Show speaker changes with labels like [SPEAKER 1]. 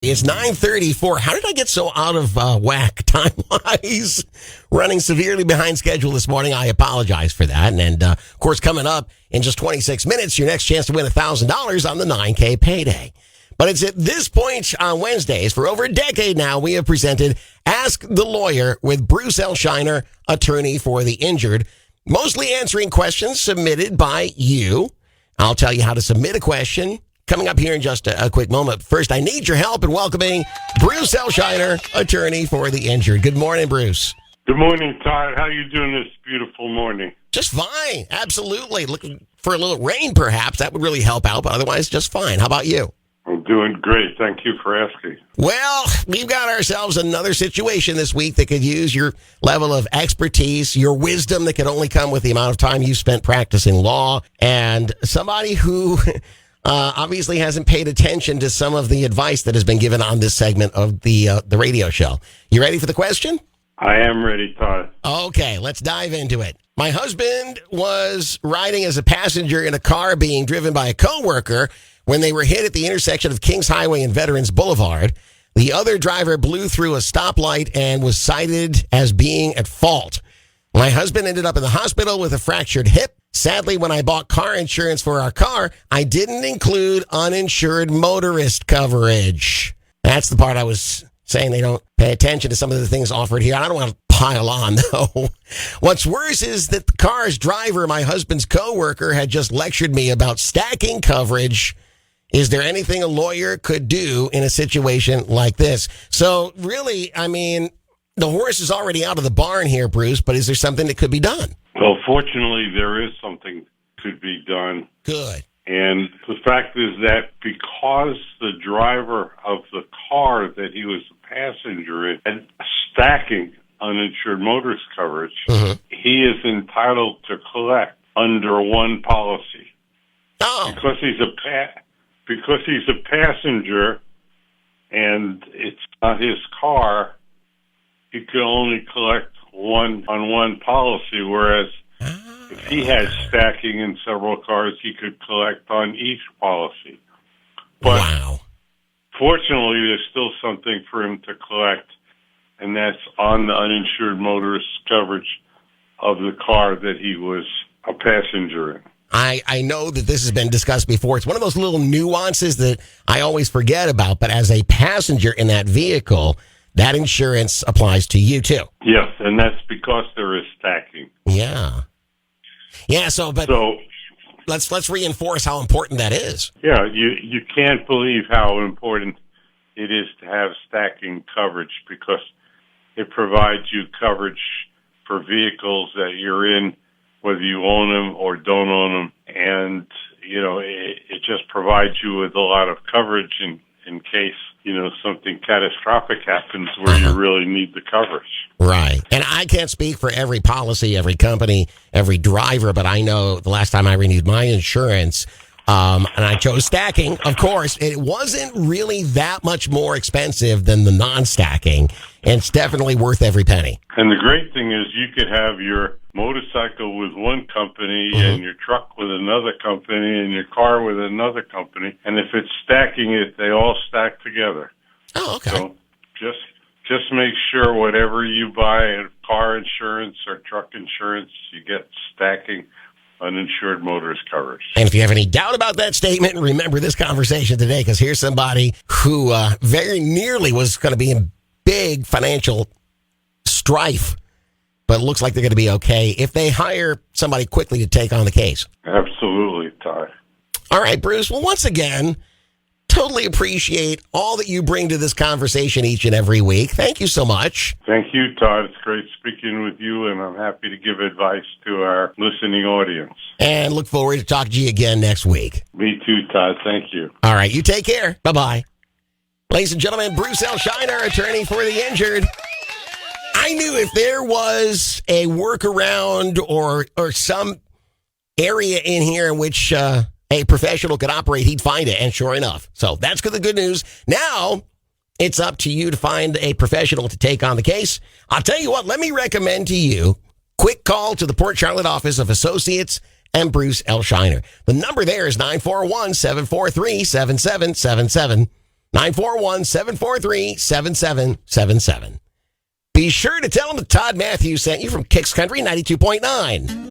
[SPEAKER 1] It's 9:34. How did I get so out of whack time-wise? Running severely behind schedule this morning. I apologize for that. And, of course, coming up in just 26 minutes, your next chance to win $1,000 on the 9K payday. But it's at this point on Wednesdays, for over a decade now, we have presented Ask the Lawyer with Bruce L. Scheiner, attorney for the injured, mostly answering questions submitted by you. I'll tell you how to submit a question coming up here in just a quick moment. First, I need your help in welcoming Bruce L. Scheiner, attorney for the injured. Good morning, Bruce.
[SPEAKER 2] Good morning, Todd. How are you doing this beautiful morning?
[SPEAKER 1] Just fine. Absolutely. Looking for a little rain, perhaps. That would really help out, but otherwise, just fine. How about you?
[SPEAKER 2] I'm doing great. Thank you for asking.
[SPEAKER 1] Well, we've got ourselves another situation this week that could use your level of expertise, your wisdom that could only come with the amount of time you spent practicing law, and somebody who obviously hasn't paid attention to some of the advice that has been given on this segment of the radio show. You ready for the question?
[SPEAKER 2] I am ready, Todd.
[SPEAKER 1] Okay, let's dive into it. My husband was riding as a passenger in a car being driven by a coworker when they were hit at the intersection of Kings Highway and Veterans Boulevard. The other driver blew through a stoplight and was cited as being at fault. My husband ended up in the hospital with a fractured hip. Sadly, when I bought car insurance for our car, I didn't include uninsured motorist coverage. That's the part I was saying they don't pay attention to some of the things offered here. I don't want to pile on, though. What's worse is that the car's driver, my husband's coworker, had just lectured me about stacking coverage. Is there anything a lawyer could do in a situation like this? So really, I mean, the horse is already out of the barn here, Bruce, but is there something that could be done?
[SPEAKER 2] Well, fortunately, there is something could be done.
[SPEAKER 1] Good.
[SPEAKER 2] And the fact is that because the driver of the car that he was a passenger in had stacking uninsured motorist coverage, he is entitled to collect under one policy.
[SPEAKER 1] Oh.
[SPEAKER 2] Because he's a passenger and it's not his car, he could only collect on one policy, whereas if he had stacking in several cars, he could collect on each policy. But
[SPEAKER 1] wow.
[SPEAKER 2] Fortunately, there's still something for him to collect, and that's on the uninsured motorist coverage of the car that he was a passenger in.
[SPEAKER 1] I know that this has been discussed before. It's one of those little nuances that I always forget about, but as a passenger in that vehicle, that insurance applies to you too.
[SPEAKER 2] Yes, and that's because there is stacking.
[SPEAKER 1] Yeah. Yeah, so let's reinforce how important that is.
[SPEAKER 2] Yeah, you can't believe how important it is to have stacking coverage because it provides you coverage for vehicles that you're in, whether you own them or don't own them, and it just provides you with a lot of coverage in case something catastrophic happens where you really need the coverage.
[SPEAKER 1] Right. And I can't speak for every policy, every company, every driver, but I know the last time I renewed my insurance, and I chose stacking, of course, it wasn't really that much more expensive than the non-stacking. And it's definitely worth every penny.
[SPEAKER 2] And the great thing is you could have your motorcycle with one company and your truck with another company and your car with another company. And if it's stacking it, they all stack together.
[SPEAKER 1] Oh, okay.
[SPEAKER 2] So just make sure whatever you buy, car insurance or truck insurance, you get stacking uninsured motorist coverage.
[SPEAKER 1] And if you have any doubt about that statement, remember this conversation today, because here's somebody who very nearly was going to be in big financial strife, but it looks like they're going to be okay if they hire somebody quickly to take on the case.
[SPEAKER 2] Absolutely, Todd.
[SPEAKER 1] All right, Bruce. Well, once again, totally appreciate all that you bring to this conversation each and every week. Thank you so much.
[SPEAKER 2] Thank you, Todd. It's great speaking with you, and I'm happy to give advice to our listening audience.
[SPEAKER 1] And look forward to talking to you again next week.
[SPEAKER 2] Me too, Todd. Thank you.
[SPEAKER 1] All right, you take care. Bye-bye. Ladies and gentlemen, Bruce L. Scheiner, attorney for the injured. I knew if there was a workaround or some area in here in which a professional could operate, he'd find it, and sure enough. So that's the good news. Now, it's up to you to find a professional to take on the case. I'll tell you what, let me recommend to you, quick call to the Port Charlotte office of Associates and Bruce L. Scheiner. The number there is 941-743-7777. 941-743-7777. Be sure to tell them that Todd Matthews sent you from Kicks Country 92.9.